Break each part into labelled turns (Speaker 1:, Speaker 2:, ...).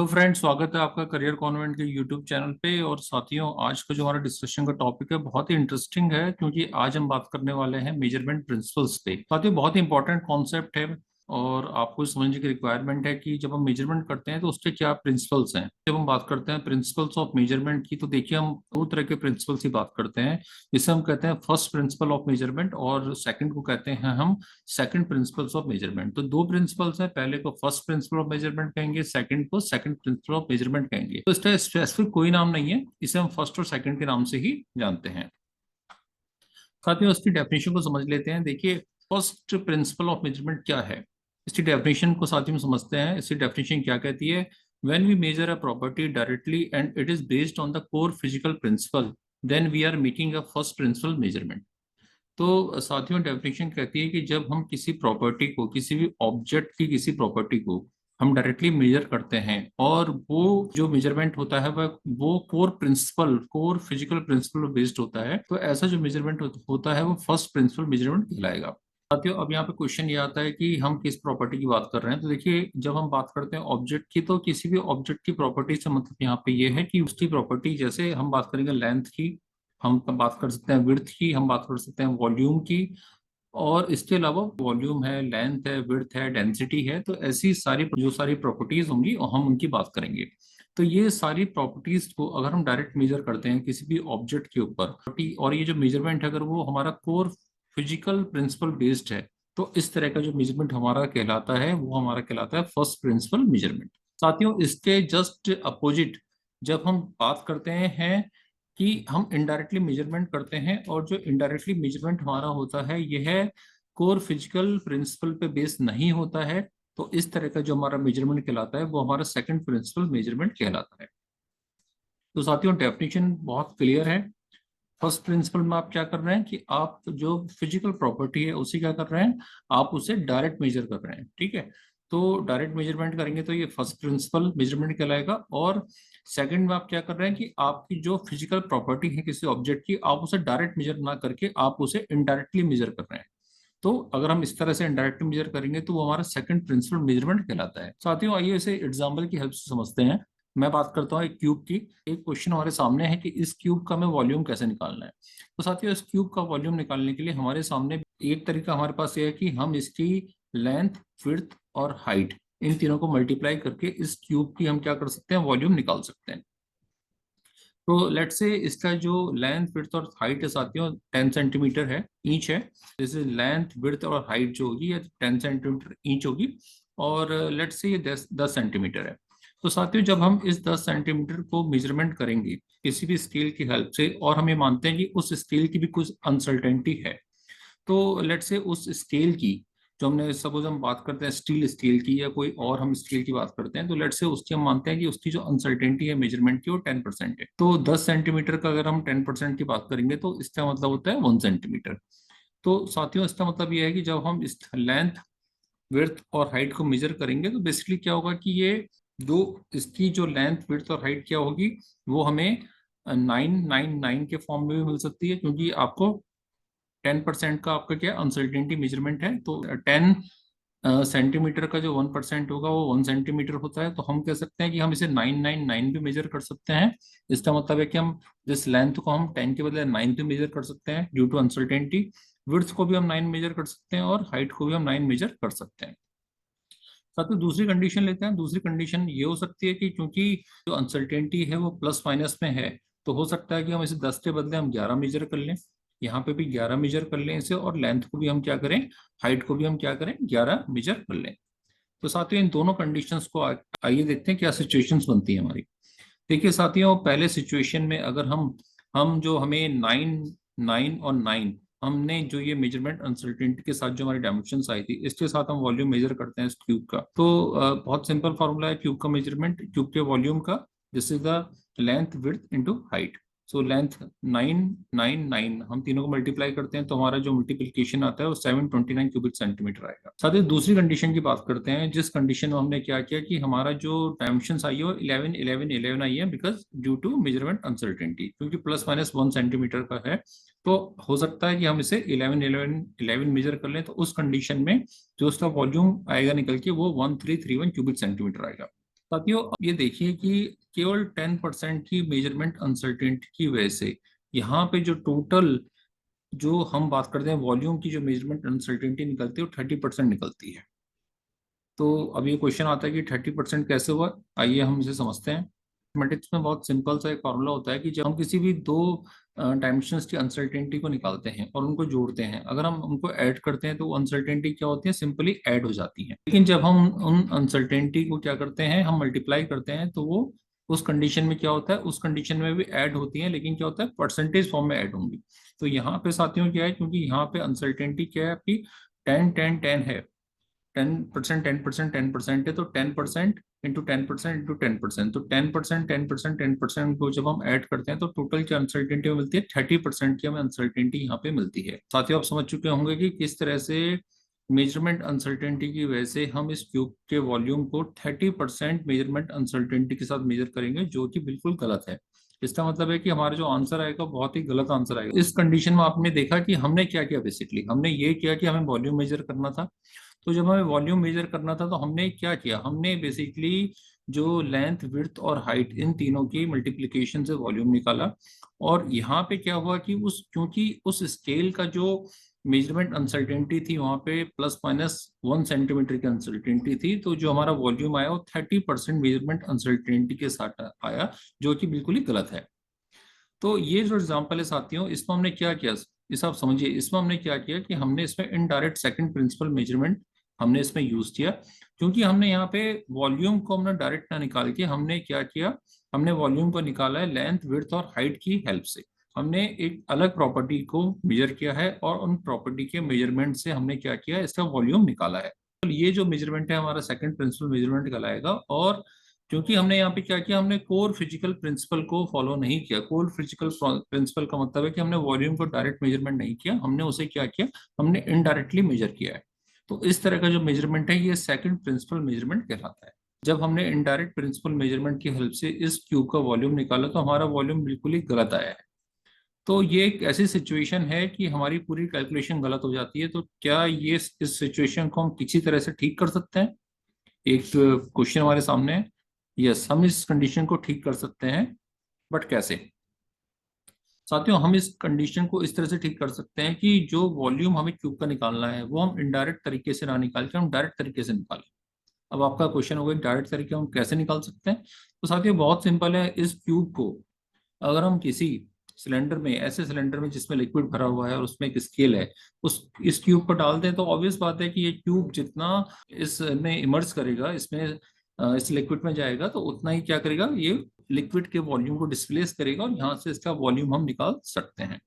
Speaker 1: तो फ्रेंड्स, स्वागत है आपका करियर कॉन्वेंट के यूट्यूब चैनल पे। और साथियों, आज का जो हमारा डिस्कशन का टॉपिक है बहुत ही इंटरेस्टिंग है, क्योंकि आज हम बात करने वाले हैं मेजरमेंट प्रिंसिपल्स पे। साथियों, बहुत ही इंपॉर्टेंट कॉन्सेप्ट है और आपको समझने की रिक्वायरमेंट है कि जब हम मेजरमेंट करते हैं तो उसके क्या प्रिंसिपल्स हैं। जब हम बात करते हैं प्रिंसिपल्स ऑफ मेजरमेंट की, तो देखिए हम दो तरह के प्रिंसिपल्स की बात करते हैं। जिसे हम कहते हैं फर्स्ट प्रिंसिपल ऑफ मेजरमेंट, और सेकंड को कहते हैं हम सेकंड प्रिंसिपल्स ऑफ मेजरमेंट। तो दो प्रिंसिपल्स हैं, पहले को फर्स्ट प्रिंसिपल ऑफ मेजरमेंट कहेंगे, सेकंड को सेकंड प्रिंसिपल ऑफ मेजरमेंट कहेंगे। तो इसका स्पेसिफिक कोई नाम नहीं है, इसे हम फर्स्ट और सेकंड के नाम से ही जानते हैं। साथ में उसकी डेफिनेशन को समझ लेते हैं। देखिए, फर्स्ट प्रिंसिपल ऑफ मेजरमेंट क्या है, इसकी डेफिनेशन को साथ ही में समझते हैं। इसकी डेफिनेशन क्या कहती है? When we measure a property directly and it is based on the core physical principle, then we are making a first principle measurement. तो साथियों, डेफिनेशन कहती है कि जब हम किसी प्रॉपर्टी को, किसी भी ऑब्जेक्ट की किसी प्रॉपर्टी को हम डायरेक्टली मेजर करते हैं, और वो जो मेजरमेंट होता है वह वो core principle, core physical principle based होता है, तो ऐसा जो मेजरमेंट होता है वो फर्स्ट प्रिंसिपल मेजरमेंट कहलाएगा। साथियों, अब यहाँ पे क्वेश्चन ये आता है कि हम किस प्रॉपर्टी की बात कर रहे हैं। तो देखिए, जब हम बात करते हैं ऑब्जेक्ट की, तो किसी भी ऑब्जेक्ट की प्रॉपर्टी से मतलब यहाँ पे ये है कि उसकी प्रॉपर्टी, जैसे हम बात करेंगे लेंथ की, हम बात कर सकते हैं विड्थ की, हम बात कर सकते हैं वॉल्यूम की, और इसके अलावा वॉल्यूम है, लेंथ है, विड्थ है, डेंसिटी है। तो ऐसी सारी जो सारी प्रॉपर्टीज होंगी और हम उनकी बात करेंगे। तो ये सारी प्रॉपर्टीज को अगर हम डायरेक्ट मेजर करते हैं किसी भी ऑब्जेक्ट के ऊपर, और ये जो मेजरमेंट है अगर वो हमारा कोर फिजिकल प्रिंसिपल बेस्ड है, तो इस तरह का जो मेजरमेंट हमारा कहलाता है वो हमारा कहलाता है फर्स्ट प्रिंसिपल मेजरमेंट। साथियों, इसके जस्ट अपोजिट जब हम बात करते हैं कि हम इनडायरेक्टली मेजरमेंट करते हैं, और जो इनडायरेक्टली मेजरमेंट हमारा होता है यह कोर फिजिकल प्रिंसिपल पे बेस नहीं होता है, तो इस तरह का जो हमारा मेजरमेंट कहलाता है वो हमारा सेकंड प्रिंसिपल मेजरमेंट कहलाता है। तो साथियों, डेफिनेशन बहुत क्लियर है। फर्स्ट प्रिंसिपल में आप क्या कर रहे हैं कि आप जो फिजिकल प्रॉपर्टी है उसे क्या कर रहे हैं, आप उसे डायरेक्ट मेजर कर रहे हैं। ठीक है, तो डायरेक्ट मेजरमेंट करेंगे तो ये फर्स्ट प्रिंसिपल मेजरमेंट कहलाएगा। और सेकंड में आप क्या कर रहे हैं कि आपकी जो फिजिकल प्रॉपर्टी है किसी ऑब्जेक्ट की, आप उसे डायरेक्ट मेजर ना करके आप उसे इनडायरेक्टली मेजर कर रहे हैं। तो अगर हम इस तरह से इनडायरेक्टली मेजर करेंगे तो वो हमारा सेकंड प्रिंसिपल मेजरमेंट कहलाता है। साथियों, आइए इसे एग्जाम्पल की हेल्प से समझते हैं। मैं बात करता हूँ एक क्यूब की। एक क्वेश्चन हमारे सामने है कि इस क्यूब का हमें वॉल्यूम कैसे निकालना है। तो साथियों, इस क्यूब का वॉल्यूम निकालने के लिए हमारे सामने एक तरीका हमारे पास ये है कि हम इसकी लेंथ, विड्थ और हाइट, इन तीनों को मल्टीप्लाई करके इस क्यूब की हम क्या कर सकते हैं, वॉल्यूम निकाल सकते हैं। तो लेट से इसका जो लेंथ, विड्थ और हाइट है साथियों 10 सेंटीमीटर है, ईच है। जैसे लेंथ, विड्थ और हाइट जो होगी ये 10 सेंटीमीटर ईच होगी, और लेट से ये 10 सेंटीमीटर है। तो साथियों, जब हम इस 10 सेंटीमीटर को मेजरमेंट करेंगे किसी भी स्केल की हेल्प से, और हम ये मानते हैं कि उस स्केल की भी कुछ अनसर्टेनिटी है, तो लेट से उस स्केल की, जो हमने सपोज हम बात करते हैं स्टील स्केल की या कोई और हम स्केल की बात करते हैं, तो लेट से उसकी हम मानते हैं कि उसकी जो अनसर्टेनिटी है मेजरमेंट की वो 10% है। तो 10 सेंटीमीटर का अगर हम 10% की बात करेंगे तो इसका मतलब होता है 1 सेंटीमीटर। तो साथियों, इसका मतलब ये है कि जब हम इस लेंथ, विड्थ और हाइट को मेजर करेंगे तो बेसिकली क्या होगा कि ये जो इसकी जो लेंथ, विड्थ और हाइट क्या होगी, वो हमें 999 के फॉर्म में भी मिल सकती है, क्योंकि आपको 10% का आपका क्या अनसर्टेनिटी मेजरमेंट है। तो 10 सेंटीमीटर का जो 1% होगा वो 1 सेंटीमीटर होता है, तो हम कह सकते हैं कि हम इसे 999 भी मेजर कर सकते हैं। इसका मतलब है कि हम जिस लेंथ को हम 10 के बदले 9 पे मेजर कर सकते हैं ड्यू टू अनसर्टेनिटी, विड्थ को भी हम 9 मेजर कर सकते हैं, और हाइट को भी हम 9 मेजर कर सकते हैं। साथ में दूसरी कंडीशन लेते हैं। दूसरी कंडीशन ये हो सकती है कि क्योंकि जो अनसर्टेनिटी है वो प्लस माइनस में है, तो हो सकता है कि हम इसे 10 के बदले हम 11 मेजर कर लें। यहाँ पे भी 11 मेजर कर लें इसे, और लेंथ को भी हम क्या करें, हाइट को भी हम क्या करें, 11 मेजर कर लें। तो साथियों, इन दोनों कंडीशंस को आइए देखते हैं क्या सिचुएशंस बनती है हमारी। देखिए साथियों, पहले सिचुएशन में अगर हम जो हमें 9 9 और 9, हमने जो ये मेजरमेंट अनसर्टेनिटी के साथ जो हमारी डायमेंशंस आई थी, इसके साथ हम वॉल्यूम मेजर करते हैं इस क्यूब का। तो बहुत सिंपल फॉर्मूला है क्यूब का मेजरमेंट, क्यूब के वॉल्यूम का। This is the length, width into height. So length 999, हम तीनों को मल्टीप्लाई करते हैं तो हमारा जो मल्टीप्लिकेशन आता है वो 729 क्यूबिक सेंटीमीटर आएगा। साथ ही दूसरी कंडीशन की बात करते हैं, जिस कंडीशन में हमने क्या किया कि हमारा जो डायमेंशन आई है वो 11 11 11 आई है, because due to measurement uncertainty, क्योंकि प्लस माइनस 1 सेंटीमीटर का है, तो हो सकता है कि हम इसे 11 11 11 मेजर कर लें। तो उस कंडीशन में जो उसका वॉल्यूम आएगा निकल के वो 1331 क्यूबिक सेंटीमीटर आएगा। साथियों ये देखिए कि केवल 10% की मेजरमेंट अनसर्टेनिटी की वजह से यहाँ पे जो टोटल जो हम बात करते हैं वॉल्यूम की जो मेजरमेंट अनसर्टेनिटी निकलती है वो 30% निकलती है। तो अब ये क्वेश्चन आता है कि 30% कैसे हुआ, आइए हम इसे समझते हैं। मैथमेटिक्स में बहुत सिंपल सा एक फॉर्मूला होता है कि जब हम किसी भी दो डायमेंशंस की अनसर्टेनिटी को निकालते हैं और उनको जोड़ते हैं, अगर हम उनको ऐड करते हैं तो वो अनसर्टेनिटी क्या होती है, सिंपली ऐड हो जाती है। लेकिन जब हम उन अनसर्टेनिटी को क्या करते हैं, हम मल्टीप्लाई करते हैं, तो वो उस कंडीशन में क्या होता है, उस कंडीशन में भी ऐड होती है, लेकिन क्या होता है, परसेंटेज फॉर्म में ऐड होंगी। तो यहाँ पे साथियों क्या है, क्योंकि यहाँ पे अनसर्टेनिटी क्या है आपकी 10 10 10 है, 10%, 10%, 10% है, तो 10% इंटू 10% इंटू 10%, तो 10%, 10%, 10% को जब हम ऐड करते हैं तो टोटल क्या अनसर्टेनिटी मिलती है, 30% की हमें अनसर्टेनिटी यहाँ पे मिलती है। साथियों आप समझ चुके होंगे कि किस तरह से मेजरमेंट अनसर्टेनिटी की वजह से हम इस क्यूब के वॉल्यूम को 30% मेजरमेंट अनसर्टेनिटी के साथ मेजर करेंगे, जो कि बिल्कुल गलत है। इसका मतलब है कि हमारा जो आंसर आएगा बहुत ही गलत आंसर आएगा। इस कंडीशन में आपने देखा कि हमने क्या किया, बेसिकली हमने ये किया कि हमें वॉल्यूम मेजर करना था। तो जब हमें वॉल्यूम मेजर करना था तो हमने क्या किया, हमने बेसिकली जो लेंथ विड्थ और हाइट इन तीनों की मल्टीप्लिकेशन से वॉल्यूम निकाला। और यहाँ पे क्या हुआ कि उस क्योंकि उस स्केल का जो मेजरमेंट अनसर्टेनिटी थी वहां पे +-1 सेंटीमीटर की अनसर्टेनिटी थी, तो जो हमारा वॉल्यूम आया वो 30% मेजरमेंट अनसर्टेनिटी के साथ आया, जो कि बिल्कुल ही गलत है। तो ये जो एग्जांपल है साथियों, इसमें हमने क्या किया, इस आप समझिए, इसमें हमने क्या किया कि हमने इसमें इनडायरेक्ट सेकंड प्रिंसिपल मेजरमेंट हमने इसमें यूज किया। क्योंकि हमने यहाँ पे वॉल्यूम को हमने डायरेक्ट ना निकाल के हमने क्या किया, हमने वॉल्यूम को निकाला है लेंथ विड्थ और हाइट की हेल्प से। हमने एक अलग प्रॉपर्टी को मेजर किया है और उन प्रॉपर्टी के मेजरमेंट से हमने क्या किया, इसका वॉल्यूम निकाला है। तो ये जो मेजरमेंट है हमारा सेकंड प्रिंसिपल मेजरमेंट कहलाएगा। और क्योंकि हमने यहाँ पे क्या किया, हमने कोर फिजिकल प्रिंसिपल को फॉलो नहीं किया। कोर फिजिकल प्रिंसिपल का मतलब है कि हमने वॉल्यूम को डायरेक्ट मेजरमेंट नहीं किया, हमने उसे क्या किया, हमने इनडायरेक्टली मेजर किया है। तो इस तरह का जो मेजरमेंट है ये सेकंड प्रिंसिपल मेजरमेंट कहलाता है। जब हमने इनडायरेक्ट प्रिंसिपल मेजरमेंट की हेल्प से इस क्यूब का वॉल्यूम निकाला तो हमारा वॉल्यूम बिल्कुल ही गलत आया है। तो ये एक ऐसी सिचुएशन है कि हमारी पूरी कैलकुलेशन गलत हो जाती है। तो क्या ये इस सिचुएशन को हम किसी तरह से ठीक कर सकते हैं, एक क्वेश्चन हमारे सामने है। यस, हम इस कंडीशन को ठीक कर सकते हैं, बट कैसे। साथियों हम इस कंडीशन को इस तरह से ठीक कर सकते हैं कि जो वॉल्यूम हमें क्यूब का निकालना है वो हम इनडायरेक्ट तरीके से ना निकाल के हम डायरेक्ट तरीके से निकालें। अब आपका क्वेश्चन होगा डायरेक्ट तरीके हम कैसे निकाल सकते हैं। तो साथियों बहुत सिंपल है, इस क्यूब को अगर हम किसी सिलेंडर में, ऐसे सिलेंडर में जिसमें लिक्विड भरा हुआ है और उसमें एक स्केल है, उस इस क्यूब को डाल दें तो ऑब्वियस बात है कि ये क्यूब जितना इसमें इमर्ज करेगा, इसमें इस लिक्विड में जाएगा तो उतना ही क्या करेगा, ये लिक्विड के वॉल्यूम को डिस्प्लेस करेगा और यहाँ से इसका वॉल्यूम हम निकाल सकते हैं।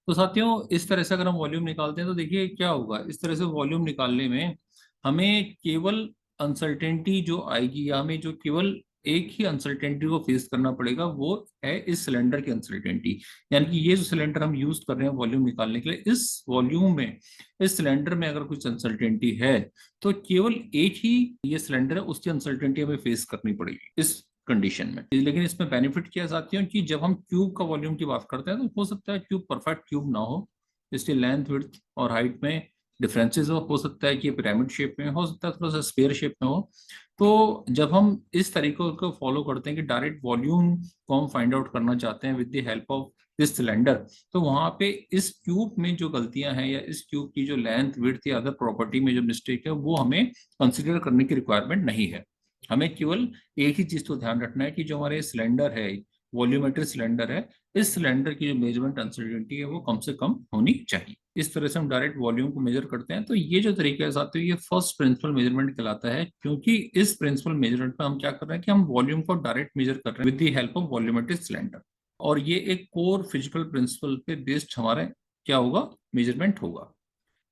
Speaker 1: तो साथियों इस तरह से अगर हम वॉल्यूम निकालते हैं तो देखिए क्या होगा, इस तरह से वॉल्यूम निकालने में हमें केवल अनसर्टेनिटी जो आएगी, या हमें जो केवल एक ही अनसर्टेनिटी को फेस करना पड़ेगा, वो है इस सिलेंडर की अनसर्टेनिटी। यानी कि ये जो सिलेंडर हम यूज कर रहे हैं वॉल्यूम निकालने के लिए, इस वॉल्यूम में, इस सिलेंडर में अगर कुछ अनसर्टेनिटी है तो केवल एक ही ये सिलेंडर है उसकी अनसर्टेनिटी हमें फेस करनी पड़ेगी इस कंडीशन में। लेकिन इसमें बेनिफिट क्या साथियों कि जब हम क्यूब का वॉल्यूम की बात करते हैं तो हो सकता है क्यूब परफेक्ट क्यूब ना हो, इसलिए लेंथ विड्थ और हाइट में डिफरेंसेस हो सकता है कि ये पिरामिड शेप में हो सकता है, थोड़ा सा स्फीयर शेप में हो। तो जब हम इस तरीकों को फॉलो करते हैं कि डायरेक्ट वॉल्यूम को हम फाइंड आउट करना चाहते हैं with the help of this cylinder, तो वहां पे इस क्यूब में जो गलतियां हैं या इस क्यूब की जो लेंथ विड्थ या अदर प्रॉपर्टी में जो मिस्टेक है वो हमें कंसिडर करने की रिक्वायरमेंट नहीं है। हमें केवल एक ही चीज को ध्यान रखना है कि जो हमारे सिलेंडर है, वॉल्यूमेट्रिक सिलेंडर है, इस सिलेंडर की जो मेजरमेंट अनसर्टेनिटी है वो कम से कम होनी चाहिए। इस तरह से हम डायरेक्ट वॉल्यूम को मेजर करते हैं। तो ये जो तरीका है साथियों ये फर्स्ट प्रिंसिपल मेजरमेंट कहलाता है, क्योंकि इस प्रिंसिपल मेजरमेंट में हम क्या कर रहे हैं कि हम वॉल्यूम को डायरेक्ट मेजर कर रहे हैं with the help of volumetric cylinder. और ये एक कोर फिजिकल प्रिंसिपल पे बेस्ड हमारे क्या होगा, मेजरमेंट होगा।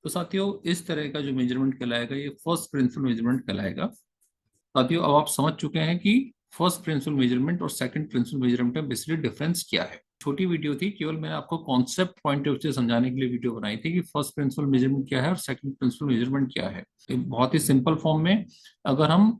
Speaker 1: तो साथियों इस तरह का जो मेजरमेंट कहलाएगा ये फर्स्ट प्रिंसिपल मेजरमेंट कहलाएगा। साथियों अब आप समझ चुके हैं कि फर्स्ट प्रिंसिपल मेजरमेंट और सेकंड प्रिंसिपल मेजरमेंट में बेसिकली डिफरेंस क्या है। छोटी वीडियो थी, केवल मैंने आपको कॉन्सेप्ट पॉइंट ऑफ व्यू से समझाने के लिए वीडियो बनाई थी कि फर्स्ट प्रिंसिपल मेजरमेंट क्या है और सेकंड प्रिंसिपल मेजरमेंट क्या है। बहुत ही सिंपल फॉर्म में, अगर हम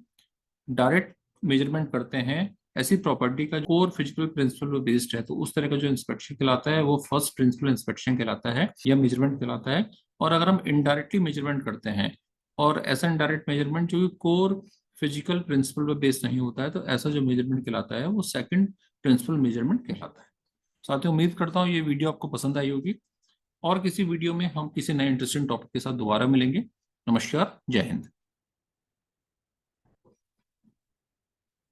Speaker 1: डायरेक्ट मेजरमेंट करते हैं ऐसी प्रॉपर्टी का कोर फिजिकल प्रिंसिपल पे बेस्ड है, तो उस तरह का जो इंस्पेक्शन कहलाता है वो फर्स्ट प्रिंसिपल इंस्पेक्शन कहलाता है या मेजरमेंट कहलाता है। और अगर हम इनडायरेक्टली मेजरमेंट करते हैं, और ऐसा इनडायरेक्ट मेजरमेंट जो कोर फिजिकल प्रिंसिपल पे बेस्ड नहीं होता है, तो ऐसा जो मेजरमेंट कहलाता है वो सेकंड प्रिंसिपल मेजरमेंट कहलाता है। साथियों, उम्मीद करता हूँ ये वीडियो आपको पसंद आई होगी, और किसी वीडियो में हम किसी नए इंटरेस्टिंग टॉपिक के साथ दोबारा मिलेंगे। नमस्कार, जय हिंद।